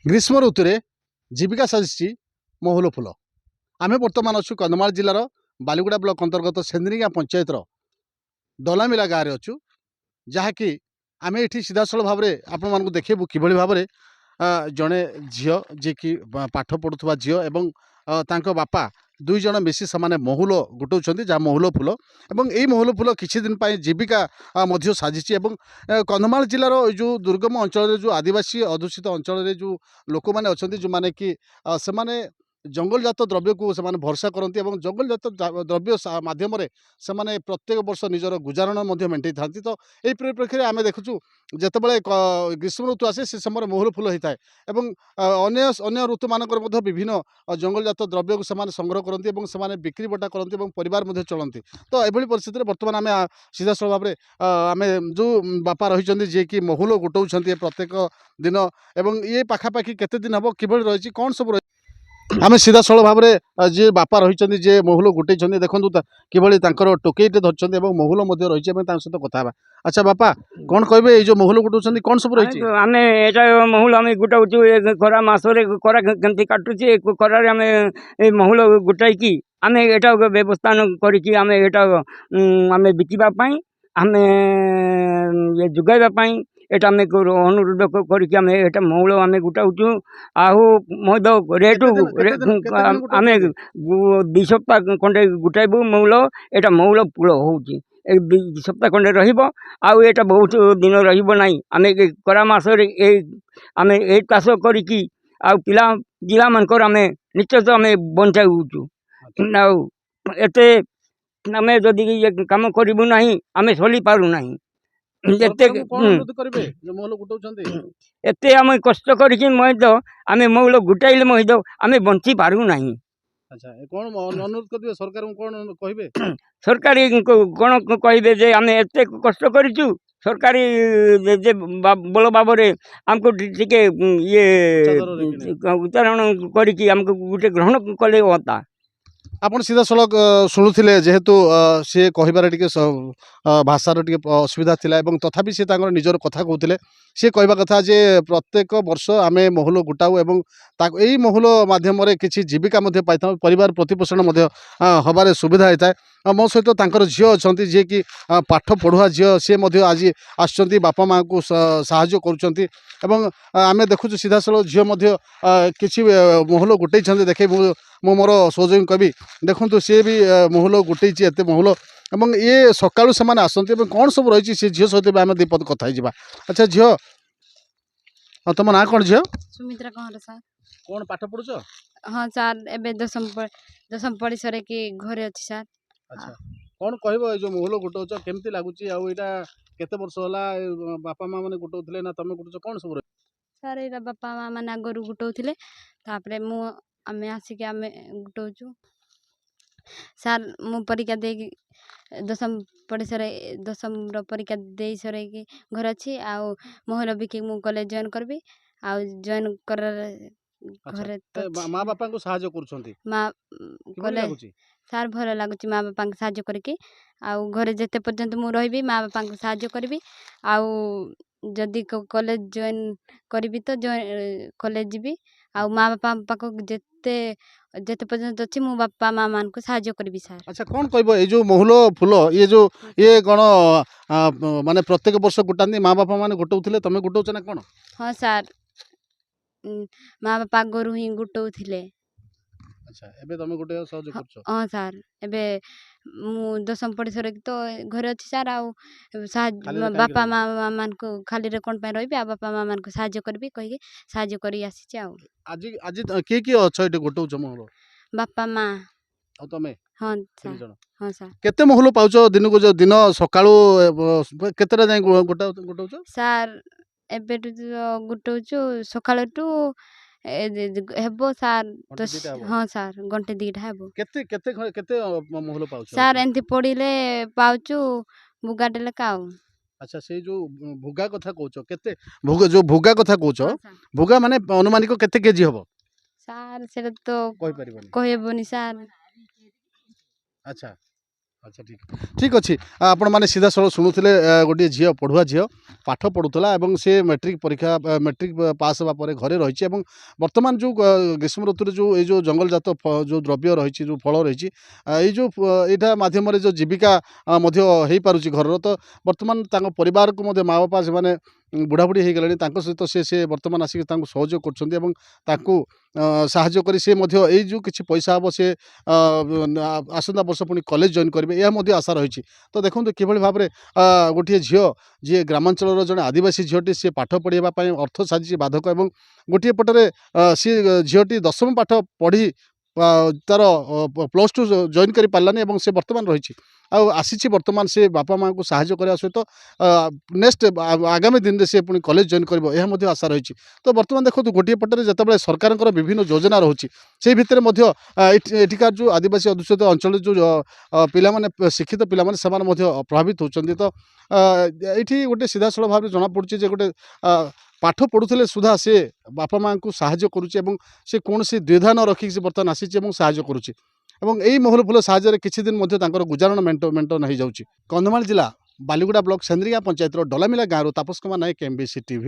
ग्रीष्म ऋतु में जीविका साजिश महुल फूल आम बर्तमान अच्छु कंधमाल जिलार बालीगुड़ा ब्लॉक अंतर्गत सेंद्रिंगा पंचायत दलामिला गाँव में अच्छु जहाँकि आम ये सीधासल भाव में आपण देखू कि भाव में जड़े झील जी कि पाठ पढ़ुवा झील एवं बापा दुई जन मिसी से महुल गुटाऊँ जहाँ महुल फूल और यही महुल फूल किसी दिन जीविका साजिश कंधमाल जिलार जो दुर्गम अंचल जो आदिवासी अधूषित अंचल जो लोक मैंने अच्छा जो मैंने कि से जंगलजात द्रव्य को सेमाने भरसा करती जंगलजात द्रव्य माध्यम से प्रत्येक वर्ष निजर गुजारण मेटाई था। तो यही परिप्रेक्षी में आम देखुचु जितेबाला ग्रीष्म ऋतु आसे से समय महुल फूल होता है अन्य अन्य ऋतु मानक विभिन्न जंगलजात द्रव्य को सेमाने संग्रह करती से बिक्री बटा करती परिवार चलती। तो यह परिस्थिति बर्तमान आम सीधासल भाव में आम जो बापा रही जी कि महुल गुटाऊँ प्रत्येक दिन एवं ये पाखापाखि केते दिन हम कि रही कौन सब आम सीधासल भाव में जी बापा रही जे महुल गुटे देखो कि टोकेटे धरते महुल रही सहित कथा। अच्छा बापा कौन कहे ये जो महुल गुटाऊँ कौन सब रही आम एटा महुल आम गुटाऊँ खरा मसरे खरा केमती काटुचे खरार आम महुल गुटाई आम एटा व्यवस्था करके आम एटा आम बिकापी आम ये जुगाइवाई एटा आम अनुरोध करके आम एटा महुल आम गुटाऊँ आहु मद रेट आम 2 सप्ताह खंडे गुटाइबू महुल एटा महुल फूल होची 2 सप्ताह खंडे रहिबो आउ एटा बहुत दिन रहिबो नाही आम खरा मासरे आम ए चाष करिकी आउ पिला जिला मानकर आम निश्चित आम बंचाऊचु आउ एते आम जदि ये काम करिबु नाही आम चली पारु नाही एते आम कष्ट करिकी आम महुल गुटाइले आम बंची पारु नाही। अच्छा कौन अनुरोध कर सरकार कौन कहे सरकारी कौन कहे जे आम एते कष्ट करिचु सरकारी जे बल भाव में आमको टिके ये उच्चारण करिकी आमको गुटे ग्रहण कले होता। आपन सीधा सड़क शुणुले जेहेतु सी कहबार टे भाषार टे असुविधा थिला एवं तथापि सी निजर कथा कहते सी कहवा कथा जे प्रत्येक वर्ष आम महुल गुटाऊ एवं यही महुल मध्यम किसी जीविका पाई परिवार प्रतिपोषण हबार सुविधा होता है। मो सहित झील अच्छा जी कि पाठ पढ़ुआ झील सी आज आसुँच बापा माँ को साहाय्य करुँच आम देखु सीधा सड़क झील किसी महुल गुटे देखे मो मोर सहयोगी कवि देखु सी भी महुल गुटे एत महुल और ये सका से आसती कौन सब रही सी झील सहित आम दीपद कथा। अच्छा झील तुम ना कौन झील सुमित्रा कहर सर कौन पाठ पढ़ुच हाँ सर एबे दशम पढ़ी सर कि घरे अच्छी सर। अच्छा कौन कह जो महुल गुटाऊच केमती लगुच आईटा केते वर्ष होला बापा माँ मैंने गुटाऊले ना तुम गुटाऊच कौन सब सर ये बापा माँ मैंने आगर गुटाऊले आम आसिक आम गुटाऊचु सर मु परीक्षा दे दशम पढ़ी सर दशम परीक्षा दे सर घर अच्छी आउ महुल बिक मु कॉलेज जॉइन करबी आउ जॉइन कर घरे माँ बापा को साहाय्य करूछंती माँ कॉलेज सार भल लगुच माँ बापा को साहाय्य करके आउ घरे जेते पर्यंत मु रही माँ बापा को साहाय्य करी आउ जदि कॉलेज जॉइन करी तो कॉलेज जीवी आउ माँ बापा पाक जेते जेते पर्यंत अच्छी मो बापा माँ मान को साहाय्य करी सर। अच्छा कौन कह ये जो महुल फूल ये कौन माने प्रत्येक वर्ष गुटाती माँ बापा मैंने गुटाऊले तुम गुटाऊच ना कौन। हाँ सर माँ बापा गोरु ही गुटाऊले। अच्छा एबे तुम गुटे सहयोग करछ। हाँ सर एबे मु दशम पढ़ी सर तो घरे अच्छी सर आउ बापा माँ मान को खाली रे कौन रही आ बापा माँ मान को साहाय्य करबी कही साहाय्य करी आसी आज आज किए किए अच्छा ये गुटाऊच महुल बापा माँ और तुम हाँ सर हाँ सर केते महुल पाउच दिन को जो दिन सकाळू केतेटा जाय गुटाऊच सर एबे गुटाऊचु सकाळ टू हेबो सर हाँ सर घंटे 2टा हेबो केते केते केते महुल पाउच सर एंती पड़िले पाउचु बुगाटे लेका आउ। अच्छा से जो भुगा कथा कहूच केते भुगा जो भुगा कथा कहूच भुगा माने अनुमानिक केते केजी हबो सर से तो कहि परिबनी कहबोनी सर। अच्छा আচ্ছা ঠিক ଅଛି ଆପଣମାନେ ସିଧାସଳଖ ଶୁଣୁଥିଲେ ଗୋଟିଏ ଝିଅ ପଢ଼ୁଆ ଝିଅ ପାଠ ପଢ଼ୁଥିଲା ଏବଂ ସେ ମେଟ୍ରିକ୍ ପରୀକ୍ଷା ମେଟ୍ରିକ୍ ପାସ୍ ହେବା ପରେ ଘରେ ରହିଛି ଏବଂ ବର୍ତ୍ତମାନ ଯେଉଁ ଗ୍ରୀଷ୍ମ ଋତୁରେ ଯେଉଁ ଏଇ ଯେଉଁ ଜଙ୍ଗଲଜାତ ଯେଉଁ ଦ୍ରବ୍ୟ ରହିଛି ଯେଉଁ ଫଳ ରହିଛି ଏଇ ଯେଉଁ ଏଇଟା ମାଧ୍ୟମରେ ଯେଉଁ ଜୀବିକା ମଧ୍ୟ ହେଇପାରୁଛି ଘରର ତ ବର୍ତ୍ତମାନ ତାଙ୍କ ପରିବାରକୁ ମଧ୍ୟ ମା ବାପା ସେମାନେ ବୁଢ଼ାବୁଢ଼ୀ ହେଇଗଲେଣି ତାଙ୍କ ସହିତ ସେ ବର୍ତ୍ତମାନ ଆସିକି ତାଙ୍କୁ ସହଯୋଗ କରୁଛନ୍ତି ଏବଂ ତାଙ୍କୁ ସାହାଯ୍ୟ କରି ସେ ମଧ୍ୟ ଏଇ ଯେଉଁ କିଛି ପଇସା ହେବ ସେ ଆସନ୍ତା ବର୍ଷ ପୁଣି କଲେଜ ଜଏନ୍ କରିବେ ଏହା ମଧ୍ୟ ଆଶା ରହିଛି ତ ଦେଖନ୍ତୁ କିଭଳି ଭାବରେ ଗୋଟିଏ ଝିଅ ଯିଏ ଗ୍ରାମାଞ୍ଚଳର ଜଣେ ଆଦିବାସୀ ଝିଅଟି ସିଏ ପାଠ ପଢ଼ିବା ପାଇଁ ଅର୍ଥ ସାଜିଛି ବାଧକ ଏବଂ ଗୋଟିଏ ପଟରେ ସିଏ ଝିଅଟି ଦଶମ ପାଠ ପଢ଼ି ତାର +2 ଜଏନ୍ କରିପାରିଲାନି ଏବଂ ସେ ବର୍ତ୍ତମାନ ରହିଛି ଆଉ ଆସିଛି ବର୍ତ୍ତମାନ ସେ ବାପା ମାଆଙ୍କୁ ସାହାଯ୍ୟ କରିବା ସହିତ ନେକ୍ସଟ ଆଗାମୀ ଦିନରେ ସେ ପୁଣି କଲେଜ ଜଏନ୍ କରିବ ଏହା ମଧ୍ୟ ଆଶା ରହିଛି ତ ବର୍ତ୍ତମାନ ଦେଖନ୍ତୁ ଗୋଟିଏ ପଟରେ ଯେତେବେଳେ ସରକାରଙ୍କର ବିଭିନ୍ନ ଯୋଜନା ରହୁଛି ସେଇ ଭିତରେ ମଧ୍ୟ ଏଠିକାର ଯେଉଁ ଆଦିବାସୀ ଅଧ୍ୟୁଷିତ ଅଞ୍ଚଳରେ ଯେଉଁ ପିଲାମାନେ ଶିକ୍ଷିତ ପିଲାମାନେ ସେମାନେ ମଧ୍ୟ ପ୍ରଭାବିତ ହେଉଛନ୍ତି ତ ଏଇଠି ଗୋଟେ ସିଧାସଳଖ ଭାବରେ ଜଣାପଡ଼ୁଛି ଯେ ଗୋଟେ ପାଠ ପଢ଼ୁଥିଲେ ସୁଦ୍ଧା ସେ ବାପା ମାଆଙ୍କୁ ସାହାଯ୍ୟ କରୁଛି ଏବଂ ସେ କୌଣସି ଦ୍ୱିଧା ନ ରଖିକି ସେ ବର୍ତ୍ତମାନ ଆସିଛି ଏବଂ ସାହାଯ୍ୟ କରୁଛି ଏବଂ ଏଇ ମହୁଲ ଫୁଲ ସାହାଯ୍ୟରେ କିଛି ଦିନ ମଧ୍ୟ ତାଙ୍କର ଗୁଜାରଣ ମେଣ୍ଟନ ହେଇଯାଉଛି କନ୍ଧମାଳ ଜିଲ୍ଲା ବାଲିଗୁଡ଼ା ବ୍ଲକ ସେନ୍ଦ୍ରିଗାଁ ପଞ୍ଚାୟତର ଡଲାମିଲା ଗାଁରୁ ତାପସ କୁମାର ନାୟକ MBC TV।